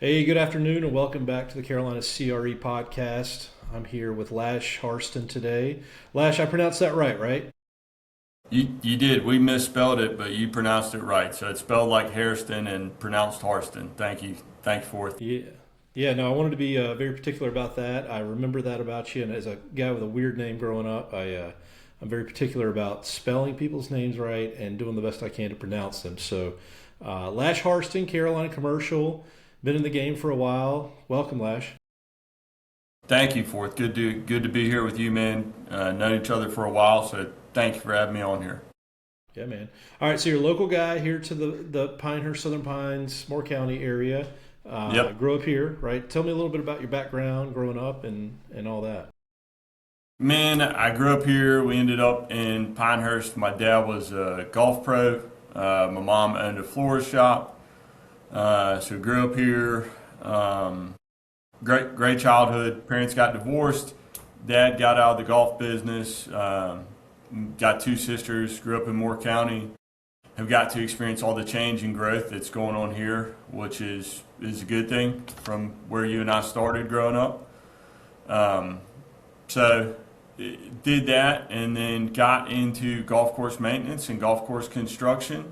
Hey, good afternoon, and welcome back to the Carolina CRE podcast. I'm here with Lash Hairston today. Lash, I pronounced that right? You did. We misspelled it, but you pronounced it right. So it's spelled like Hairston and pronounced Harston. Thank you. Thanks for it. Yeah. Yeah, no, I wanted to be very particular about that. I remember that about you, and as a guy with a weird name growing up, I'm very particular about spelling people's names right and doing the best I can to pronounce them. So, Lash Hairston, Carolina commercial, been in the game for a while. Welcome, Lash. Thank you for it. Good to be here with you, man. Known each other for a while, so thank you for having me on here. Yeah, man. All right, so you're a local guy here to the Pinehurst, Southern Pines, Moore County area. Yep. Grew up here, right? Tell me a little bit about your background growing up and all that. Man, I grew up here. We ended up in Pinehurst. My dad was a golf pro. My mom owned a florist shop. So grew up here. Great childhood. Parents got divorced. Dad got out of the golf business. Got two sisters. Grew up in Moore County. Have got to experience all the change and growth that's going on here, which is a good thing from where you and I started growing up. Um, so did that, and then got into golf course maintenance and golf course construction.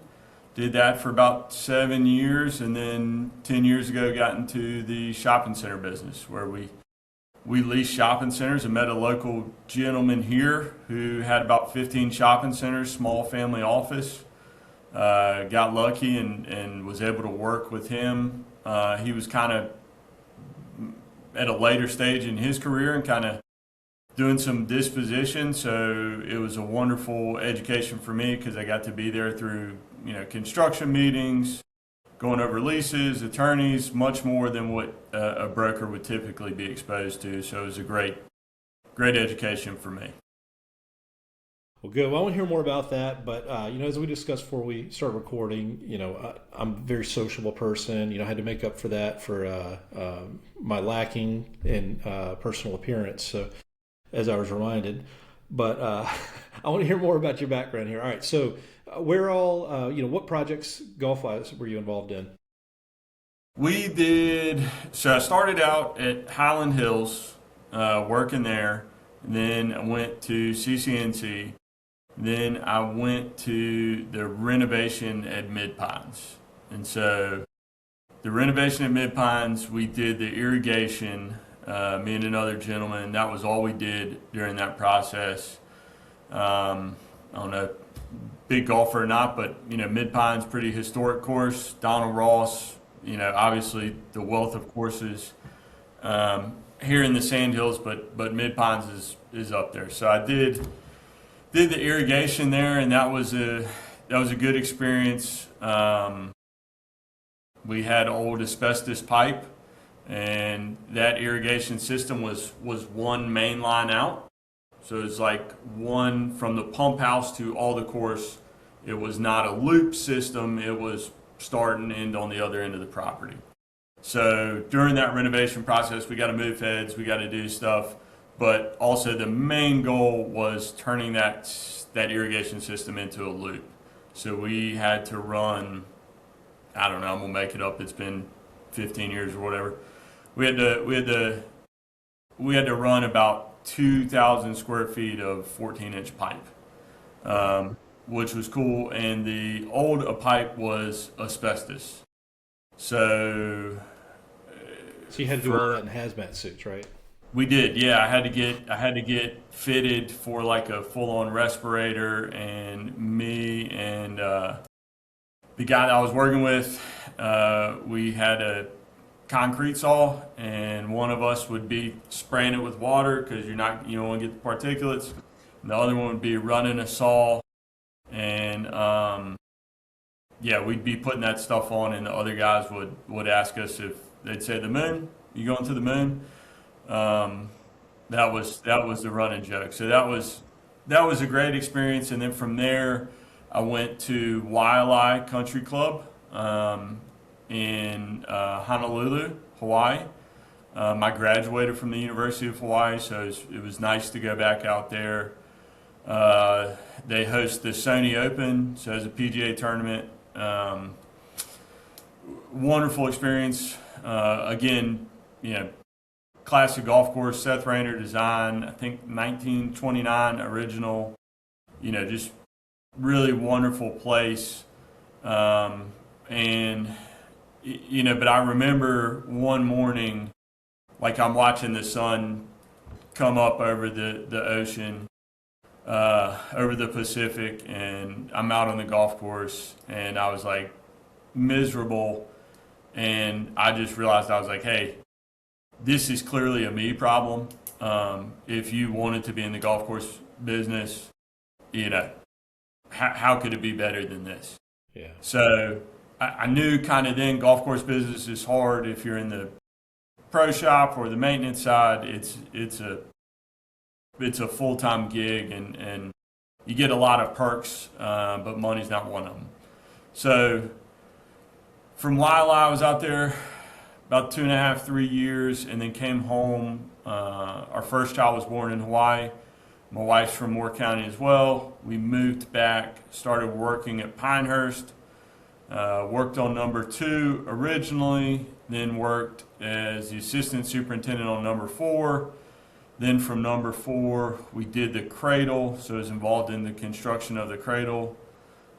Did that for about 7 years, and then 10 years ago got into the shopping center business, where we leased shopping centers. And met a local gentleman here who had about 15 shopping centers, small family office. Got lucky and was able to work with him. He was kind of at a later stage in his career and kind of doing some disposition. So it was a wonderful education for me because I got to be there through construction meetings, going over leases, attorneys, much more than what a broker would typically be exposed to. So it was a great education for me. Well, good. Well, I want to hear more about that. But as we discussed before we started recording, I'm a very sociable person. I had to make up for that for my lacking in personal appearance. So, as I was reminded, but I want to hear more about your background here. All right. So, where all what projects golf wise were you involved in? We did. So I started out at Highland Hills, working there. Then I went to CCNC. Then I went to the renovation at Mid Pines. And so the renovation at Mid Pines, we did the irrigation, me and another gentleman. That was all we did during that process. I don't know, big golfer or not, but Mid Pines, pretty historic course. Donald Ross, obviously the wealth of courses here in the Sandhills, but Mid Pines is up there. So I did the irrigation there, and that was a good experience. We had old asbestos pipe, and that irrigation system was one main line out. So it's like one from the pump house to all the course. It was not a loop system. It was start and end on the other end of the property. So during that renovation process, we got to move heads, we got to do stuff, but also the main goal was turning that irrigation system into a loop. So we had to run, I don't know, I'm gonna make it up. It's been 15 years or whatever. We had to run about 2,000 square feet of 14-inch pipe, which was cool. And the old pipe was asbestos. So So you had to do all that in hazmat suits, right? we did, yeah. I had to get fitted for like a full-on respirator, and me and the guy that I was working with, we had a concrete saw, and one of us would be spraying it with water because you don't want to get the particulates. And the other one would be running a saw, and yeah, we'd be putting that stuff on, and the other guys would ask us if they'd say the moon. You going to the moon? Um, that was the running joke. So that was a great experience. And then from there, I went to Waialae Country Club in Honolulu, Hawaii. I graduated from the University of Hawaii, so it was nice to go back out there. They host the Sony Open, so it's a PGA tournament. Wonderful experience. Again, classic golf course, Seth Rayner design, I think 1929 original, just really wonderful place. And but I remember one morning, like I'm watching the sun come up over the ocean, over the Pacific, and I'm out on the golf course, and I was like miserable, and I just realized, I was like, hey, this is clearly a me problem. If you wanted to be in the golf course business, how could it be better than this? Yeah. So I knew kind of then golf course business is hard. If you're in the pro shop or the maintenance side, it's a full-time gig, and you get a lot of perks, but money's not one of them. So from Lila, I was out there about 2.5, 3 years, and then came home. Our first child was born in Hawaii. My wife's from Moore County as well. We moved back, started working at Pinehurst, worked on number 2 originally, then worked as the assistant superintendent on number 4. Then from number 4, we did the cradle, so I was involved in the construction of the cradle.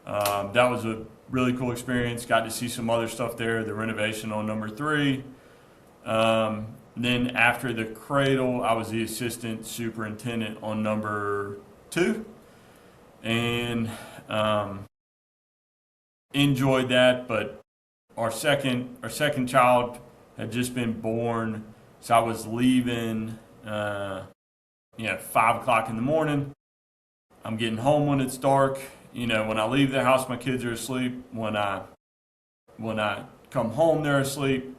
That was a really cool experience. Got to see some other stuff there, the renovation on number 3. Then after the cradle, I was the assistant superintendent on number 2. And enjoyed that, but our second child had just been born, so I was leaving 5 o'clock in the morning. I'm getting home when it's dark. When I leave the house, my kids are asleep. When I come home, they're asleep.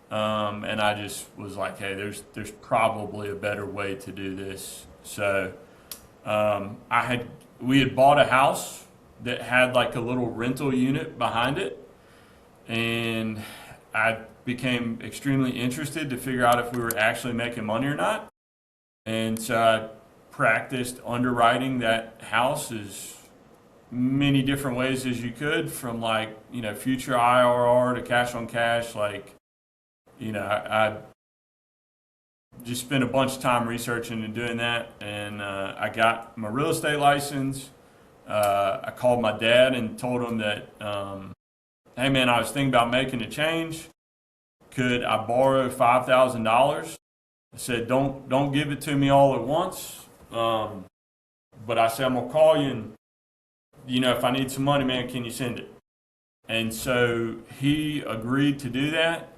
And I just was like, hey, there's probably a better way to do this. So we had bought a house that had like a little rental unit behind it, and I became extremely interested to figure out if we were actually making money or not. And so I practiced underwriting that house as many different ways as you could, from future IRR to cash on cash. I just spent a bunch of time researching and doing that, and I got my real estate license. I called my dad and told him that, hey man, I was thinking about making a change. Could I borrow $5,000? I said, don't give it to me all at once. But I said, I'm gonna call you, and if I need some money, man, can you send it? And so he agreed to do that.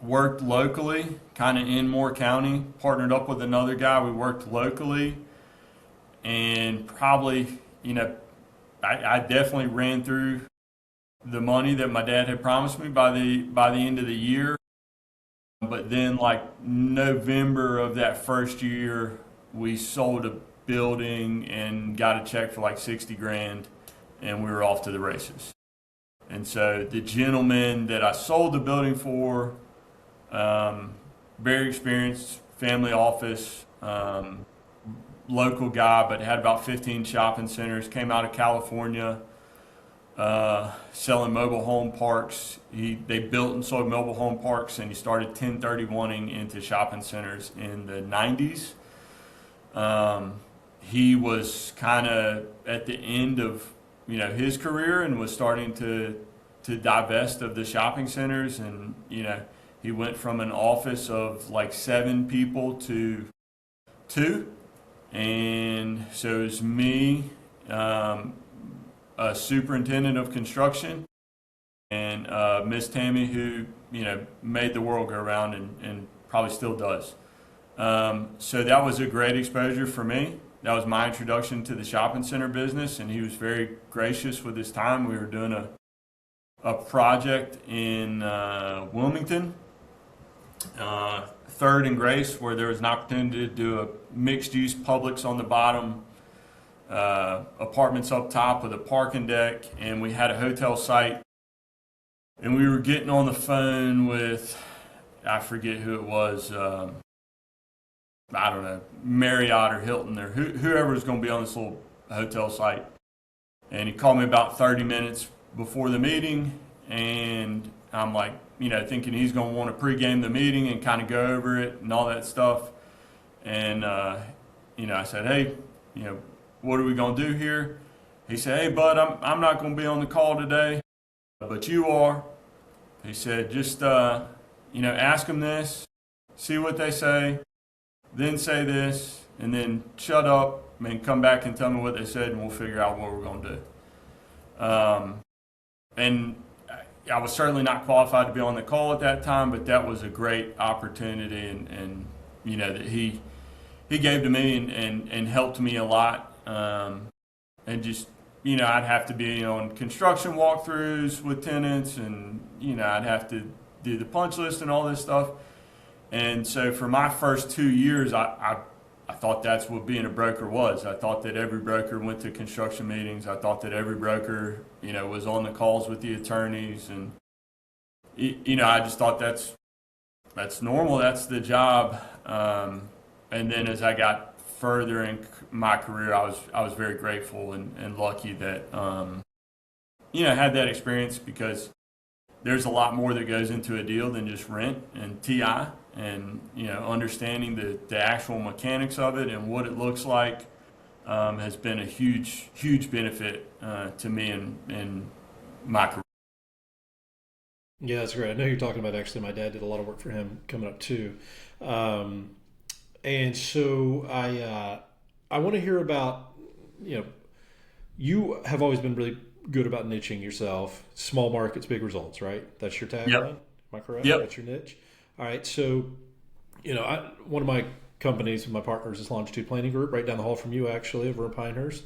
Worked locally, kind of in Moore County, partnered up with another guy. We worked locally, and probably, I definitely ran through the money that my dad had promised me by the end of the year. But then November of that first year, we sold a building and got a check for $60,000, and we were off to the races. And so the gentleman that I sold the building for, very experienced, family office, local guy, but had about 15 shopping centers, came out of California, selling mobile home parks. They built and sold mobile home parks, and he started 1031ing into shopping centers in the 90s. He was kind of at the end of his career, and was starting to divest of the shopping centers, and he went from an office of 7 people to 2, and so it was me, a superintendent of construction, and Miss Tammy, who made the world go round, and probably still does. So that was a great exposure for me. That was my introduction to the shopping center business, and he was very gracious with his time. We were doing a project in Wilmington, 3rd and Grace, where there was an opportunity to do a mixed-use Publix on the bottom, apartments up top with a parking deck, and we had a hotel site. And we were getting on the phone with, I forget who it was, I don't know, Marriott or Hilton or whoever was going to be on this little hotel site. And he called me about 30 minutes before the meeting, and I'm like, thinking he's going to want to pregame the meeting and kind of go over it and all that stuff. And, I said, hey, what are we going to do here? He said, hey, bud, I'm not going to be on the call today, but you are. He said, just, ask them this, see what they say, then say this, and then shut up and come back and tell me what they said, and we'll figure out what we're going to do. And I was certainly not qualified to be on the call at that time, but that was a great opportunity, and that he gave to me and helped me a lot. And just, I'd have to be on construction walkthroughs with tenants, and, I'd have to do the punch list and all this stuff. And so for my first 2 years, I thought that's what being a broker was. I thought that every broker went to construction meetings. I thought that every broker, was on the calls with the attorneys. And, I just thought that's normal. That's the job. And then as I got further in my career, I was very grateful and lucky that, had that experience, because there's a lot more that goes into a deal than just rent and TI, and understanding the actual mechanics of it and what it looks like has been a huge benefit to me in my career. Yeah, that's great. I know you're talking about, actually, my dad did a lot of work for him coming up too. And so I want to hear about, you have always been really good about niching yourself. Small markets, big results, right? That's your tagline. Yep. Am I correct? Yep. That's your niche. All right. So, one of my companies, my partners, is Longitude Planning Group, right down the hall from you, actually, over in Pinehurst.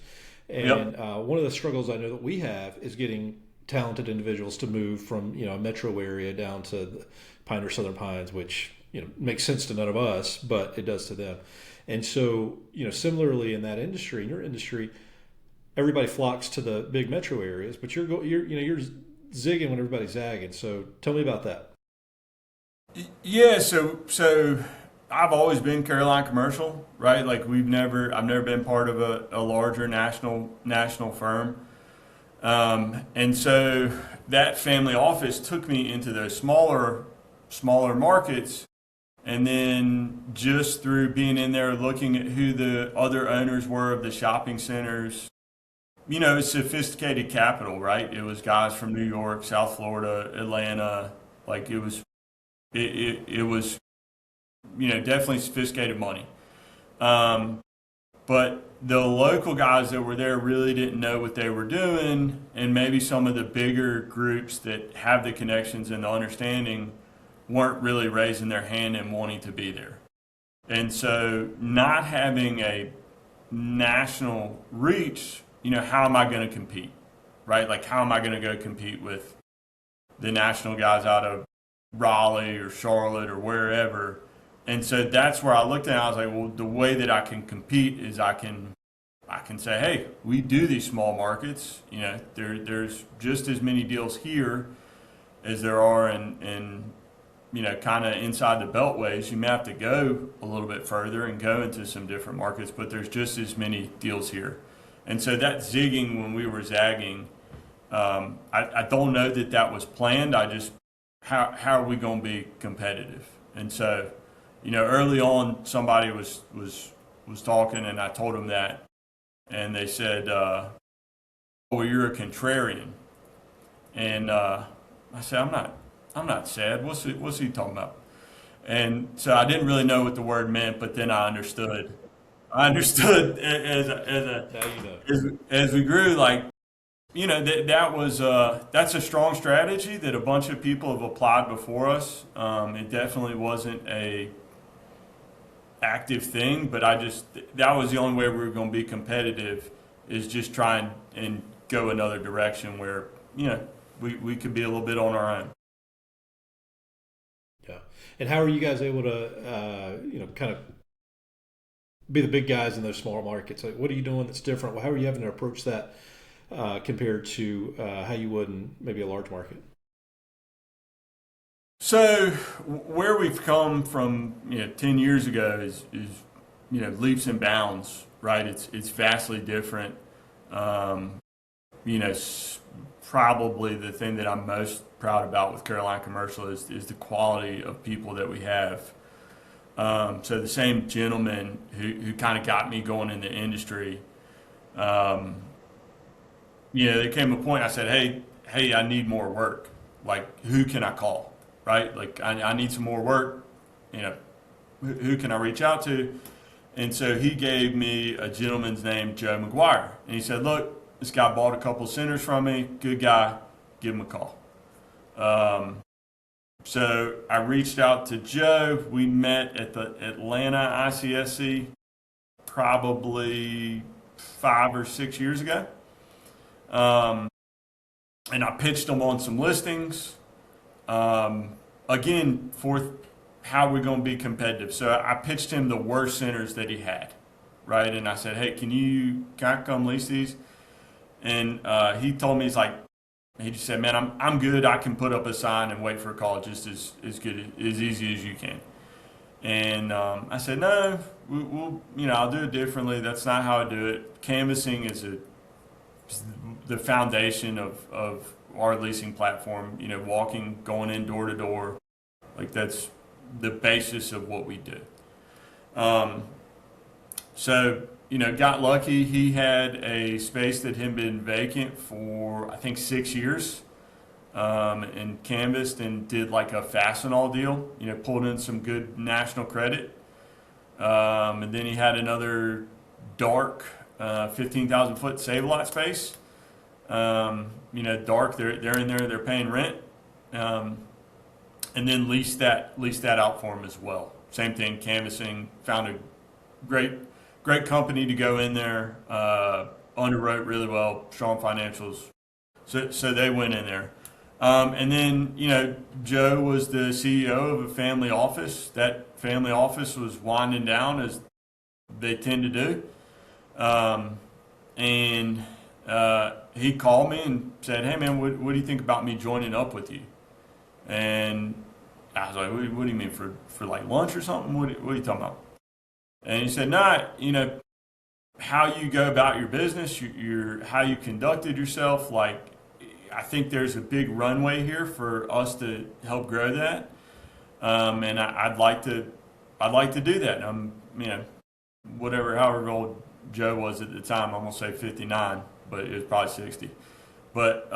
And one of the struggles I know that we have is getting talented individuals to move from, a metro area down to the Pinehurst Southern Pines, which, makes sense to none of us, but it does to them. And so, similarly in that industry, in your industry, everybody flocks to the big metro areas, but you're zigging when everybody's zagging. So tell me about that. Yeah, so I've always been Carolina commercial, right? Like I've never been part of a larger national firm. And so that family office took me into those smaller markets. And then just through being in there, looking at who the other owners were of the shopping centers, sophisticated capital, right? It was guys from New York, South Florida, Atlanta. Like it was definitely sophisticated money. But the local guys that were there really didn't know what they were doing, and maybe some of the bigger groups that have the connections and the understanding weren't really raising their hand and wanting to be there. And so not having a national reach, how am I going to compete, right? Like how am I going to go compete with the national guys out of Raleigh or Charlotte or wherever? And so that's where I looked at it. I was like, well, the way that I can compete is I can say, hey, we do these small markets. There's just as many deals here as there are in kind of inside the beltways. You may have to go a little bit further and go into some different markets, but there's just as many deals here. And so that zigging when we were zagging, I don't know that was planned. I just, how are we going to be competitive? And so, early on, somebody was talking, and I told them that, and they said, "Well, you're a contrarian," and I said, "I'm not sad. What's he talking about?" And so I didn't really know what the word meant, but then I understood. As we grew, like, that's a strong strategy that a bunch of people have applied before us. It definitely wasn't a active thing, but that was the only way we were going to be competitive, is just try and go another direction where, we could be a little bit on our own. Yeah. And how are you guys able to, kind of be the big guys in those smaller markets? Like, what are you doing that's different? How are you having to approach that compared to how you would in maybe a large market? So where we've come from, 10 years ago is leaps and bounds, right? It's vastly different. probably the thing that I'm most proud about with Caroline Commercial is the quality of people that we have. So the same gentleman who kind of got me going in the industry, there came a point I said, hey, I need more work. Like, who can I call, right? Like, I need some more work. Who can I reach out to? And so he gave me a gentleman's name, Joe McGuire. And he said, look, this guy bought a couple of centers from me. Good guy. Give him a call. So I reached out to Joe. We met at the Atlanta ICSC probably 5 or 6 years ago. And I pitched him on some listings. Again, for how we're going to be competitive. So I pitched him the worst centers that he had, right? And I said, hey, can I come lease these? And he told me, he just said, man, I'm good. I can put up a sign and wait for a call just as good, as easy as you can. And I said, no, I'll do it differently. That's not how I do it. Canvassing is the foundation of our leasing platform. Walking, going in door to door, like that's the basis of what we do. So got lucky. He had a space that had been vacant for, I think, 6 years, and canvassed and did like a Fastenal deal, pulled in some good national credit. And then he had another dark 15,000 foot save lot space. Dark, they're in there, they're paying rent. And then leased that out for him as well. Same thing, canvassing, found a great company to go in there, underwrote really well, strong financials. So they went in there. And then, Joe was the CEO of a family office. That family office was winding down, as they tend to do. And he called me and said, hey, man, what do you think about me joining up with you? And I was like, what do you mean, for like lunch or something? What are you talking about? And he said, nah, how you go about your business, how you conducted yourself. Like, I think there's a big runway here for us to help grow that. And I'd like to do that. However old Joe was at the time, I'm gonna say 59, but it was probably 60. But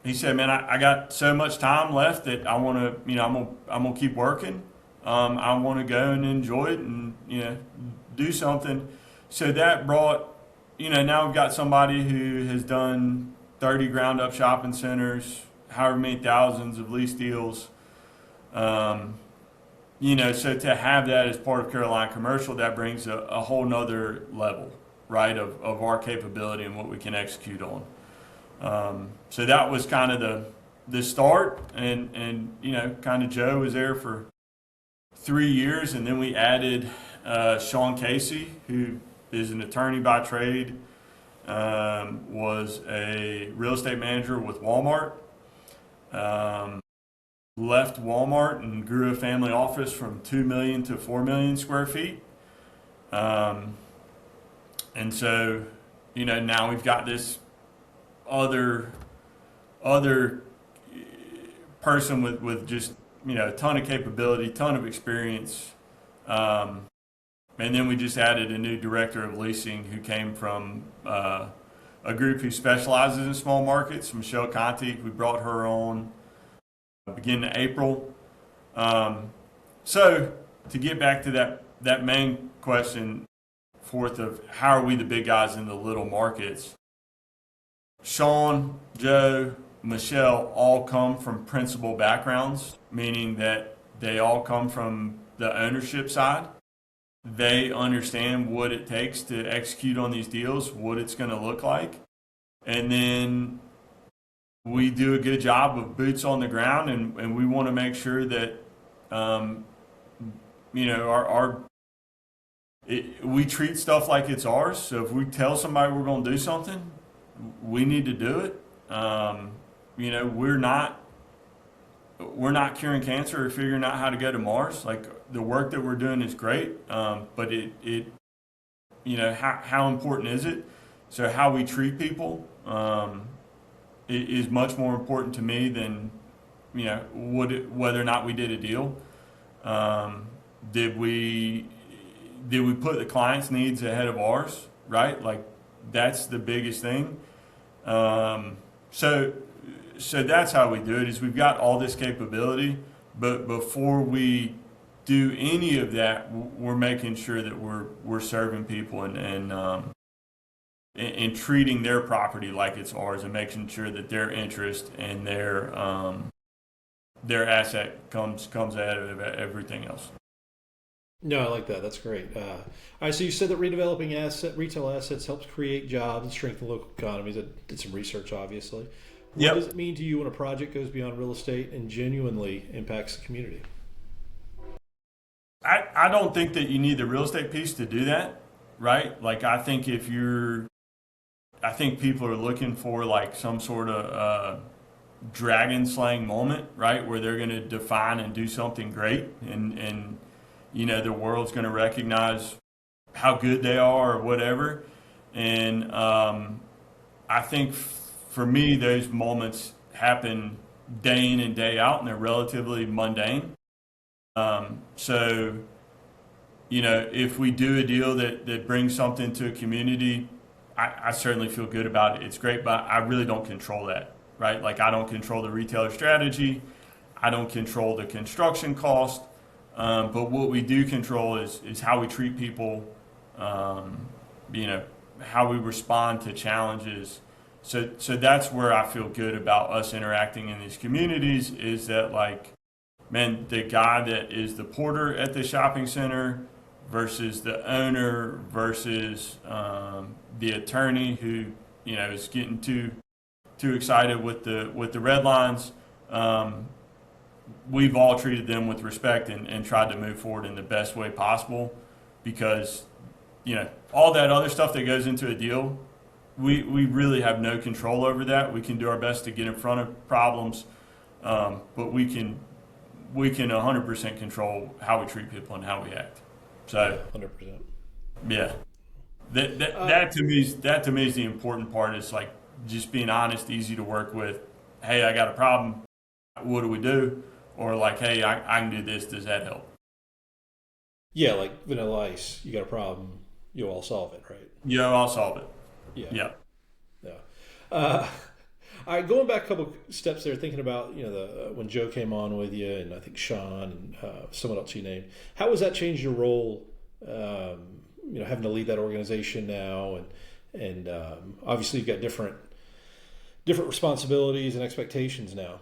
he said, man, I got so much time left that I want to, I'm gonna keep working. I want to go and enjoy it and, do something. So that brought, now we've got somebody who has done 30 ground up shopping centers, however many thousands of lease deals. So to have that as part of Caroline Commercial, that brings a whole nother level, right, of our capability and what we can execute on. So that was kind of the start, and kind of Joe was there for 3 years, and then we added Sean Casey, who is an attorney by trade, was a real estate manager with Walmart, left Walmart and grew a family office from 2 million to 4 million square feet. And so, now we've got this other person with just, a ton of capability, ton of experience. And then we just added a new director of leasing who came from a group who specializes in small markets, Michelle Conti. We brought her on beginning of April. So to get back to that main question, forth of how are we the big guys in the little markets, Sean, Joe, Michelle all come from principal backgrounds, meaning that they all come from the ownership side. They understand what it takes to execute on these deals, what it's going to look like. And then we do a good job of boots on the ground, and we want to make sure that, we treat stuff like it's ours. So if we tell somebody we're going to do something, we need to do it. We're not curing cancer or figuring out how to go to Mars. Like, the work that we're doing is great, but how important is it? So how we treat people, is much more important to me than whether or not we did a deal. Did we put the client's needs ahead of ours, right? Like that's the biggest thing. So that's how we do it. Is we've got all this capability, but before we do any of that, we're making sure that we're serving people and treating their property like it's ours, and making sure that their interest and their asset comes ahead of everything else. No, I like that. That's great. All right, so you said that redeveloping retail assets helps create jobs and strengthen local economies. I did some research, obviously. What does it mean to you when a project goes beyond real estate and genuinely impacts the community? I don't think that you need the real estate piece to do that, right? Like I think I think people are looking for like some sort of dragon slaying moment, right? Where they're going to define and do something great, and the world's going to recognize how good they are or whatever. And I think for me, those moments happen day in and day out, and they're relatively mundane. So, if we do a deal that brings something to a community, I certainly feel good about it. It's great, but I really don't control that, right? Like I don't control the retailer strategy. I don't control the construction cost. But what we do control is how we treat people, how we respond to challenges. So that's where I feel good about us interacting in these communities, is that like, man, the guy that is the porter at the shopping center versus the owner versus the attorney who is getting too excited with the red lines. We've all treated them with respect and tried to move forward in the best way possible, because all that other stuff that goes into a deal, we really have no control over that. We can do our best to get in front of problems, but we can 100% control how we treat people and how we act. So 100%. Yeah, that to me is the important part. Is like just being honest, easy to work with. Hey, I got a problem. What do we do? Or like, hey, I can do this. Does that help? Yeah, like vanilla ice. You got a problem, you'll all solve it, right? Yeah, I'll solve it. Yeah. All right, going back a couple steps there, thinking about when Joe came on with you, and I think Sean and someone else you named. How has that changed your role? Having to lead that organization now, and obviously you've got different responsibilities and expectations now.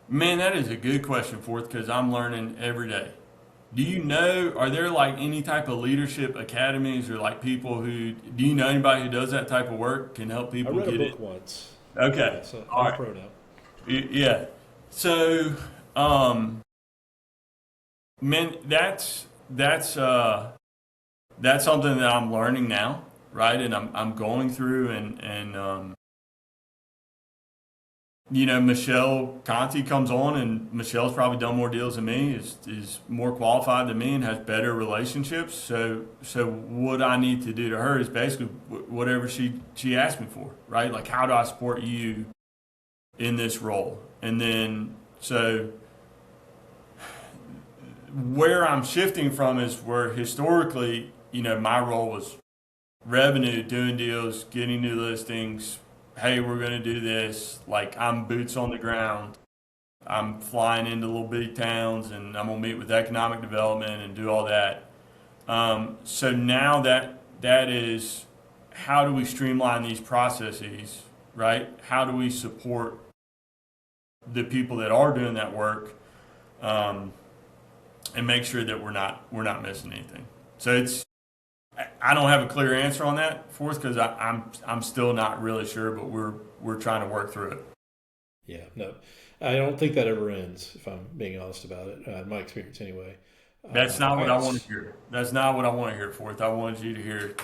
Man, that is a good question, Forth, because I'm learning every day. Are there like any type of leadership academies or like people do you know anybody who does that type of work, can help people get it? I read a book it? once. Okay. Yeah, so all I'm right. a pro now. Yeah. So, man, that's something that I'm learning now, right? And I'm going through and Michelle Conti comes on, and Michelle's probably done more deals than me, is more qualified than me, and has better relationships. So what I need to do to her is basically whatever she asked me for, right? Like, how do I support you in this role? And then, so where I'm shifting from is where historically, my role was revenue, doing deals, getting new listings. Hey, we're going to do this. Like, I'm boots on the ground. I'm flying into little bitty towns, and I'm going to meet with economic development and do all that. So now that is, how do we streamline these processes, right? How do we support the people that are doing that work, and make sure that we're not missing anything? So I don't have a clear answer on that, Forth, because I'm still not really sure, but we're trying to work through it. Yeah, no, I don't think that ever ends, if I'm being honest about it. In my experience, anyway. That's not what I want to hear. That's not what I want to hear, Forth. I wanted you to hear.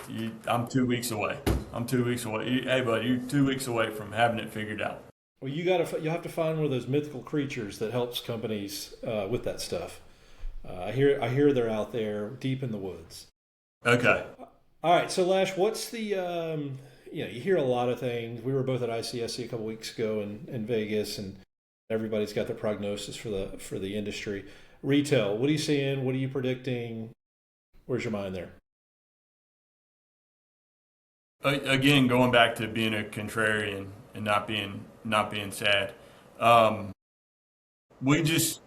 I'm 2 weeks away. Hey, bud, you're 2 weeks away from having it figured out. Well, you have to find one of those mythical creatures that helps companies with that stuff. I hear they're out there deep in the woods. Okay. All right, so Lash, what's the you hear a lot of things. We were both at ICSC a couple weeks ago in Vegas, and everybody's got their prognosis for the industry. Retail, what are you seeing? What are you predicting? Where's your mind there? Again, going back to being a contrarian and not being sad. Um, we just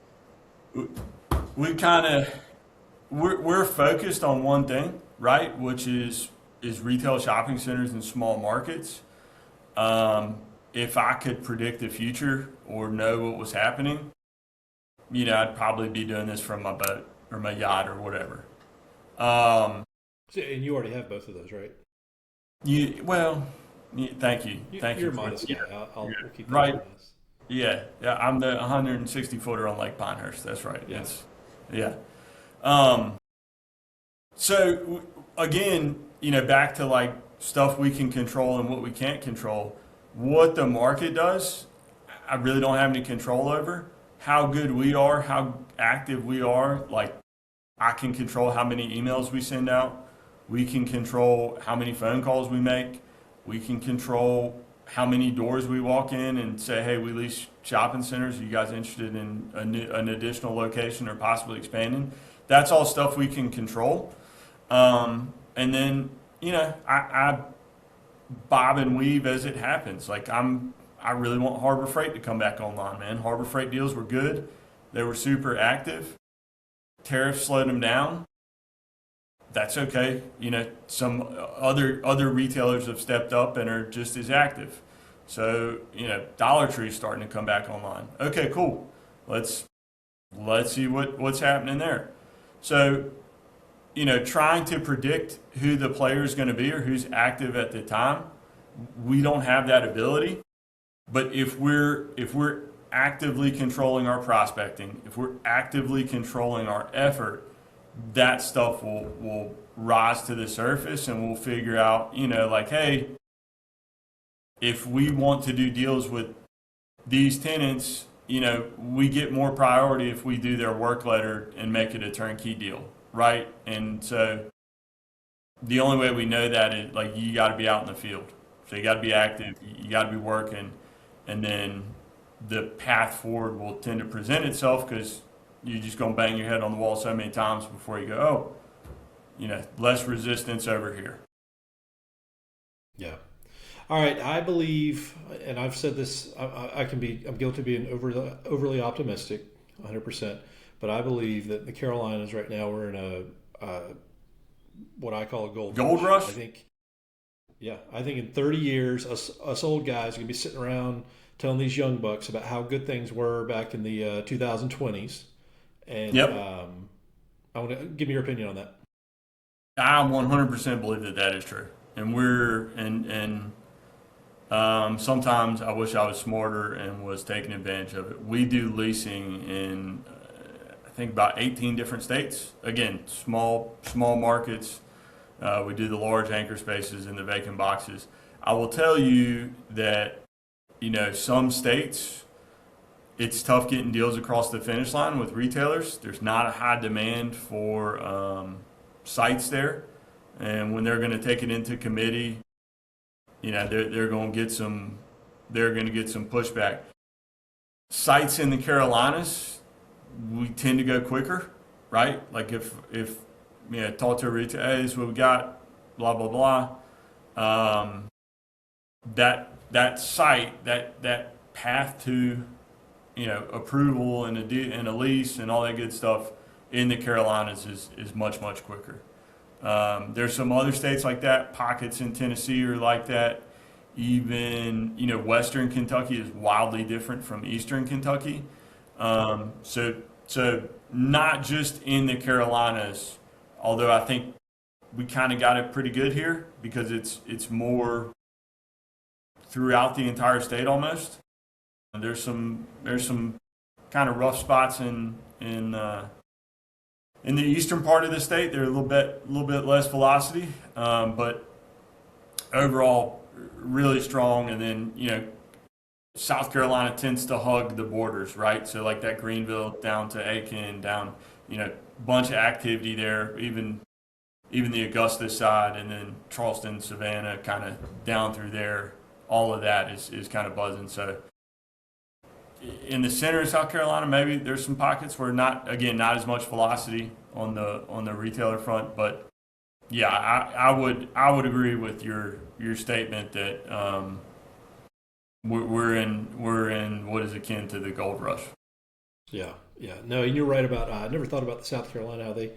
we kind of we're focused on one thing, right? Which is retail shopping centers in small markets. If I could predict the future or know what was happening, I'd probably be doing this from my boat or my yacht or whatever. Um, And you already have both of those, right? well, thank you, You're a for modest yeah, guy. We'll keep that right. between us. Yeah. I'm the 160 footer on Lake Pinehurst. That's right. Yeah. Yeah. Um, so again, back to like stuff we can control and what we can't control. What the market does, I really don't have any control over. How good we are, how active we are, like I can control how many emails we send out. We can control how many phone calls we make. We can control how many doors we walk in and say, hey, we lease shopping centers. Are you guys interested in an additional location or possibly expanding? That's all stuff we can control. And then, I bob and weave as it happens. Like I really want Harbor Freight to come back online, man. Harbor Freight deals were good. They were super active. Tariffs slowed them down. That's okay. Some other retailers have stepped up and are just as active. So, Dollar Tree's starting to come back online. Okay, cool. Let's see what's happening there. So, trying to predict who the player is going to be or who's active at the time, we don't have that ability. But if we're actively controlling our prospecting, if we're actively controlling our effort, that stuff will rise to the surface and we'll figure out, like, hey, if we want to do deals with these tenants, we get more priority if we do their work letter and make it a turnkey deal, right? And so the only way we know that is like you got to be out in the field. So you got to be active, you got to be working, and then the path forward will tend to present itself because you're just going to bang your head on the wall so many times before you go, less resistance over here. Yeah. All right. I believe, and I've said this, I'm guilty of being overly optimistic, 100%. But I believe that the Carolinas right now we're in what I call a gold rush. I think in 30 years, us old guys are gonna be sitting around telling these young bucks about how good things were back in the 2020s. And yep. I want to give me your opinion on that. I 100% believe that is true, and sometimes I wish I was smarter and was taking advantage of it. We do leasing in I think about 18 different states. Again, small markets. We do the large anchor spaces and the vacant boxes. I will tell you that some states it's tough getting deals across the finish line with retailers. There's not a high demand for sites there, and when they're going to take it into committee, they're going to get some pushback. Sites in the Carolinas, we tend to go quicker, right? Like if talk to a retailer, hey, this is what we got, blah blah blah. That site, that path to approval and a lease and all that good stuff in the Carolinas is much quicker. There's some other states like that. Pockets in Tennessee are like that. Even Western Kentucky is wildly different from Eastern Kentucky. So not just in the Carolinas, although I think we kind of got it pretty good here because it's more throughout the entire state almost. There's some kind of rough spots in the eastern part of the state. They're a little bit less velocity, but overall really strong. And then South Carolina tends to hug the borders, right? So like that Greenville down to Aiken, down bunch of activity there. Even even the Augusta side, and then Charleston, Savannah, kind of down through there. All of that is kind of buzzing. So in the center of South Carolina, maybe there's some pockets where not as much velocity on the retailer front, but yeah, I would agree with your statement that we're in what is akin to the gold rush. Yeah, yeah. No, and you're right about. I never thought about the South Carolina, how they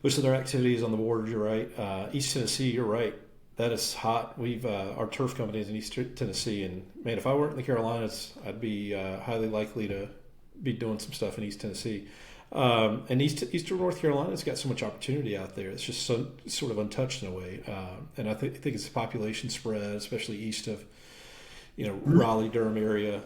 most of their activities on the borders. You're right. East Tennessee, you're right. That is hot. We've our turf company is in East Tennessee, and man, if I weren't in the Carolinas, I'd be highly likely to be doing some stuff in East Tennessee. And Eastern North Carolina's got so much opportunity out there. It's just so sort of untouched in a way. And I think it's the population spread, especially east of Raleigh, Durham area.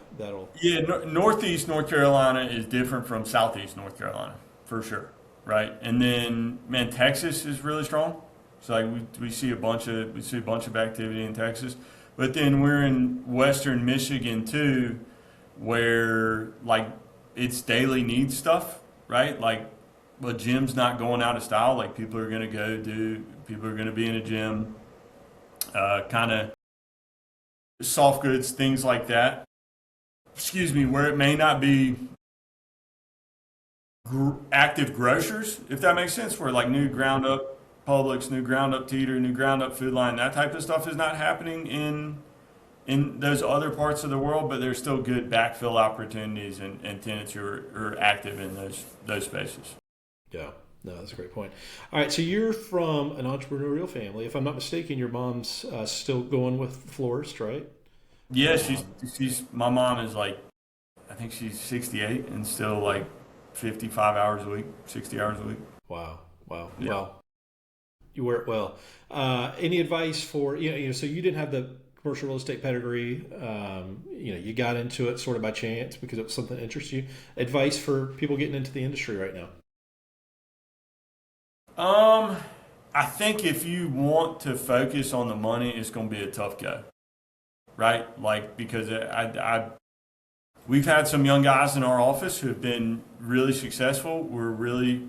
Northeast North Carolina is different from Southeast North Carolina for sure, right? And then man, Texas is really strong. So like we see a bunch of activity in Texas, but then we're in Western Michigan too, where like it's daily needs stuff, right? Like a gym's not going out of style. Like people are going to be in a gym, kind of soft goods, things like that. Excuse me, where it may not be active grocers, if that makes sense, where like new ground up Publix, new ground up Teeter, new ground up Food Line, that type of stuff is not happening in those other parts of the world, but there's still good backfill opportunities and tenants who are active in those spaces. Yeah, no, that's a great point. All right, so you're from an entrepreneurial family. If I'm not mistaken, your mom's still going with florist, right? Yeah, she's my mom is like, I think she's 68 and still like 55 hours a week, 60 hours a week. Wow. Yeah. Wow. You wear it well. Any advice for so you didn't have the commercial real estate pedigree. You got into it sort of by chance because it was something that interests you. Advice for people getting into the industry right now. I think if you want to focus on the money, it's going to be a tough go, right? Like because we've had some young guys in our office who have been really successful. We're really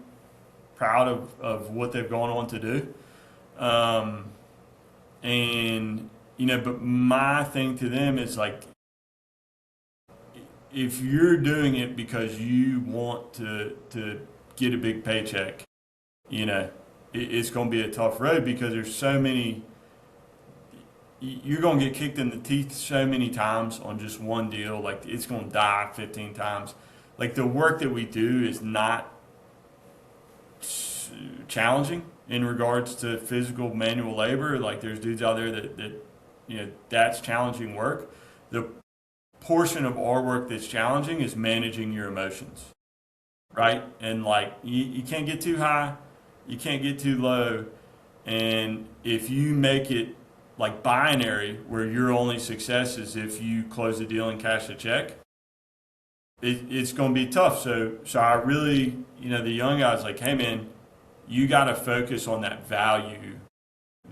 proud of what they've gone on to do. But my thing to them is like, if you're doing it because you want to get a big paycheck, it's going to be a tough road because there's so many, you're going to get kicked in the teeth so many times on just one deal. Like it's going to die 15 times. Like the work that we do is not challenging in regards to physical manual labor. Like there's dudes out there that that's challenging work. The portion of our work that's challenging is managing your emotions, right? And like you can't get too high, you can't get too low, and if you make it like binary where your only success is if you close a deal and cash a check, it's going to be tough. So I really, the young guys like, hey man, you got to focus on that value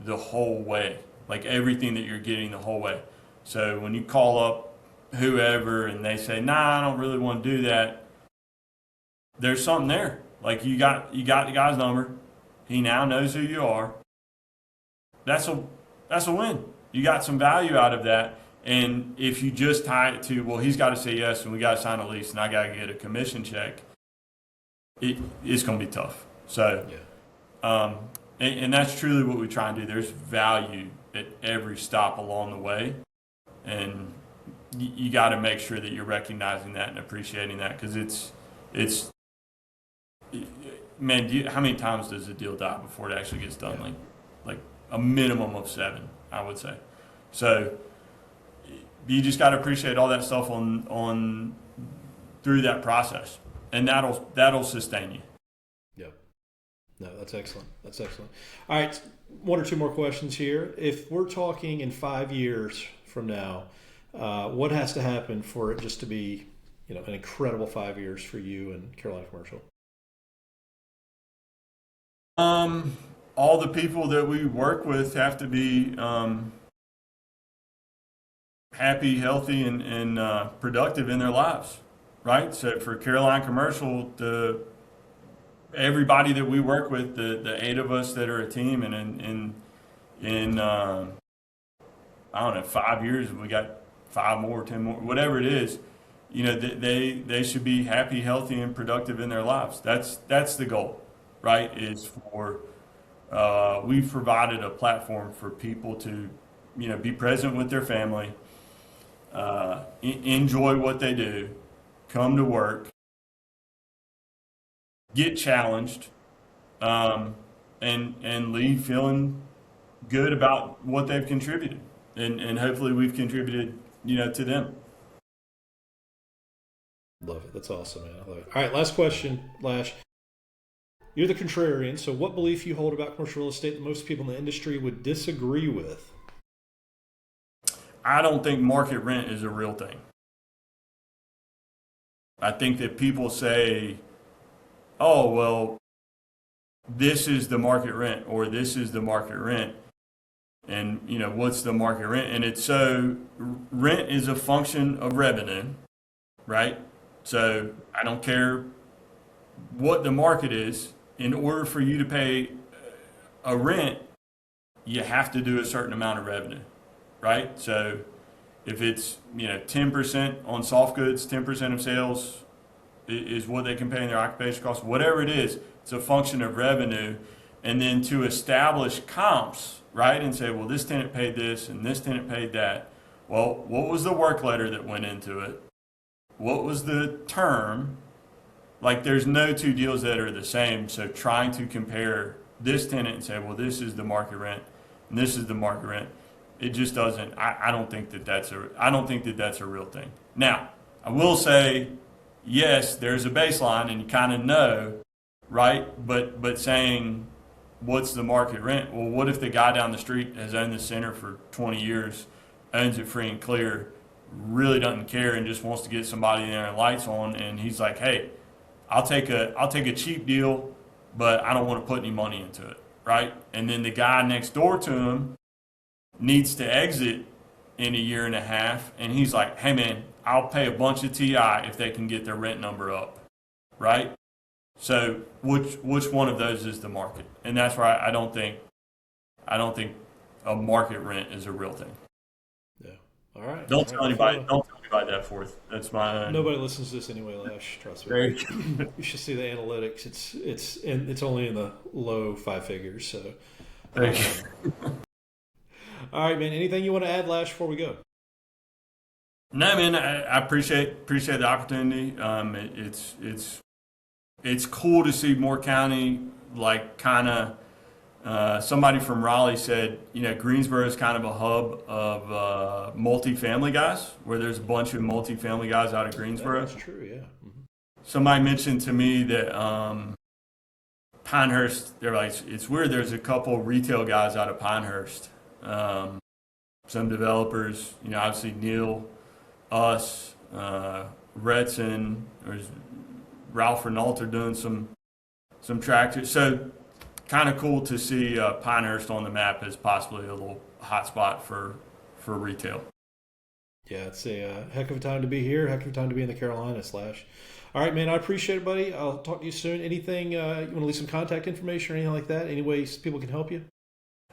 the whole way, like everything that you're getting the whole way. So when you call up whoever and they say, nah, I don't really want to do that, there's something there. Like you got the guy's number. He now knows who you are. That's a win. You got some value out of that. And if you just tie it to, well, he's got to say yes and we got to sign a lease and I got to get a commission check, it's going to be tough. So, yeah. And that's truly what we try and do. There's value at every stop along the way. And you got to make sure that you're recognizing that and appreciating that because it's man, how many times does a deal die before it actually gets done? Yeah. Like a minimum of 7, I would say. So you just got to appreciate all that stuff on through that process, and that'll sustain you. Yep. No, that's excellent. That's excellent. All right, 1 or 2 more questions here. If we're talking in 5 years from now, what has to happen for it just to be, an incredible 5 years for you and Carolina Commercial? All the people that we work with have to be happy, healthy, and productive in their lives, right? So for Carolina Commercial, everybody that we work with, the 8 of us that are a team, and in I don't know, 5 years, we got 5 more, 10 more, whatever it is. They should be happy, healthy, and productive in their lives. That's the goal, right? Is for we've provided a platform for people to, be present with their family, enjoy what they do, come to work, get challenged, and leave feeling good about what they've contributed, and hopefully we've contributed, to them. Love it. That's awesome, man. I love it. All right, last question, Lash. You're the contrarian, so what belief you hold about commercial real estate that most people in the industry would disagree with? I don't think market rent is a real thing. I think that people say, oh, well, this is the market rent, or this is the market rent. And, what's the market rent? And it's so rent is a function of revenue, right? So I don't care what the market is. In order for you to pay a rent, you have to do a certain amount of revenue, right? So if it's 10% on soft goods, 10% of sales is what they can pay in their occupation costs, whatever it is, it's a function of revenue. And then to establish comps, right, and say, well, this tenant paid this and this tenant paid that. Well, what was the work letter that went into it? What was the term? Like, there's no two deals that are the same. So trying to compare this tenant and say, well, this is the market rent and this is the market rent, it just doesn't. I don't think that that's a real thing. Now, I will say, yes, there's a baseline, and you kind of know, right? But saying, what's the market rent? Well, what if the guy down the street has owned the center for 20 years, owns it free and clear, really doesn't care, and just wants to get somebody in there and lights on, and he's like, hey, I'll take a cheap deal, but I don't want to put any money into it, right? And then the guy next door to him needs to exit in a year and a half, and he's like, hey man, I'll pay a bunch of TI if they can get their rent number up, right? So which one of those is the market? And that's why I don't think a market rent is a real thing. Yeah. All right. Don't tell anybody that forth. That's my own. Nobody listens to this anyway, Lash. Trust me. You should see the analytics. It's only in the low 5 figures. So. All right, man. Anything you want to add, Lash, before we go? No, man. I appreciate the opportunity. It's cool to see Moore County, like, kind of. Somebody from Raleigh said, Greensboro is kind of a hub of multifamily guys, where there's a bunch of multifamily guys out of Greensboro. That's true, yeah. Mm-hmm. Somebody mentioned to me that Pinehurst, they're like, it's weird, there's a couple retail guys out of Pinehurst. Some developers, obviously Neil, us, Retson, there's Ralph Renault are doing some tractors. So kind of cool to see Pinehurst on the map as possibly a little hot spot for retail. Yeah, it's a heck of a time to be here, heck of a time to be in the Carolinas, Lash. All right, man, I appreciate it, buddy. I'll talk to you soon. Anything, you want to leave some contact information or anything like that? Any ways people can help you?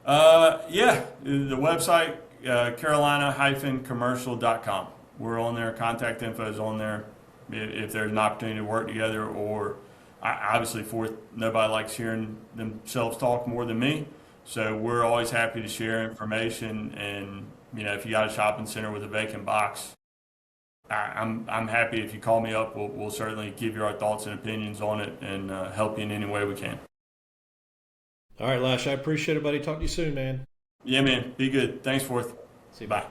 Yeah, the website, carolina-commercial.com. We're on there. Contact info is on there. If there's an opportunity to work together, or obviously, nobody likes hearing themselves talk more than me. So we're always happy to share information. And if you got a shopping center with a vacant box, I'm happy if you call me up. We'll certainly give you our thoughts and opinions on it and help you in any way we can. All right, Lash, I appreciate it, buddy. Talk to you soon, man. Yeah, man. Be good. Thanks, Forth. See you. Bye.